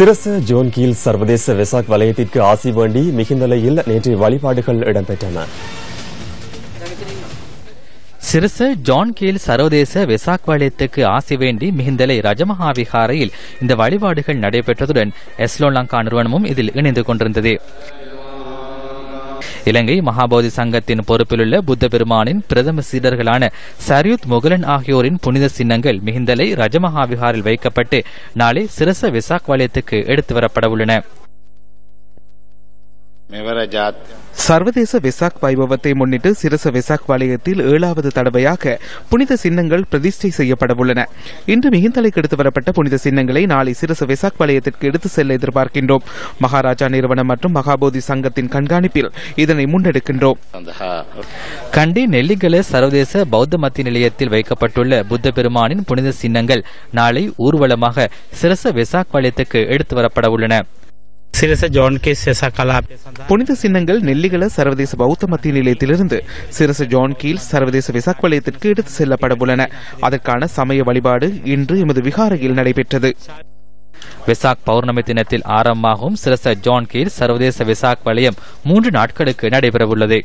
Sirasa zone கீழ் சர்வதேச வெசாக் வலயத்திற்கு ஆசி வேண்டி மிகுந்தலையில் நேற்று வழிபாடுகள் இடம்பெற்றன. சிரச ஜான் கீழ் சர்வதேச வெசாக் வலயத்துக்கு ஆசி வேண்டி மிகுந்தலை ரஜமஹாவிகாரையில் இந்த வழிபாடுகள் நடைபெற்றதுடன் எஸ்லோலங்கா நிறுவனமும் இதில் இணைந்து கொண்டிருந்தது. இலங்கை மகாபோதி சங்கத்தின் பொறுப்பிலுள்ள புத்த பெருமானின் பிரதம சீடர்களான சர்யுத் முகலன் ஆகியோரின் புனித சின்னங்கள் மிகுந்தலை ரஜமஹாவிகாரில் வைக்கப்பட்டு நாளை சிரச வெசாக் வலயத்துக்கு எடுத்து வரப்பட உள்ளன. சர்வதேச வெசாக் வைபவத்தை முன்னிட்டு சிரச வெசாக் வலயத்தில் 7வது தடவையாக புனித சின்னங்கள் பிரதிஷ்டை செய்யப்பட உள்ளன. இன்று மிகுந்தலைக்கு எடுத்து வரப்பட்ட புனித சின்னங்களை நாளை சிரச வெசாக் வலயத்திற்கு எடுத்து செல்ல எதிர்பார்க்கின்றோம். மகாராஜா நிறுவனம் மற்றும் மகாபோதி சங்கத்தின் கண்காணிப்பில் இதனை முன்னெடுக்கின்றோம். கண்டி நெல்லிகல சர்வதேச பௌத்த மத்திய நிலையத்தில் வைக்கப்பட்டுள்ள புத்த பெருமானின் புனித சின்னங்கள் நாளை ஊர்வலமாக சிரச வெசாக் வலயத்துக்கு எடுத்து வரப்பட உள்ளன. புனித சின்னங்கள் நெல்லிகல சர்வதேச பௌத்த மத்திய நிலையத்திலிருந்து சிரச ஜான் கீழ் சர்வதேச வெசாக் வலயத்திற்கு எடுத்து செல்லப்பட உள்ளன. அதற்கான சமய வழிபாடு இன்று எமது விகாரையில் நடைபெற்றது. வெசாக் பௌர்ணமி தினத்தில் ஆரம்பமாகும் சிரச ஜான் கீழ் சர்வதேச வெசாக் வலயம் 3 நாட்களுக்கு நடைபெறவுள்ளது.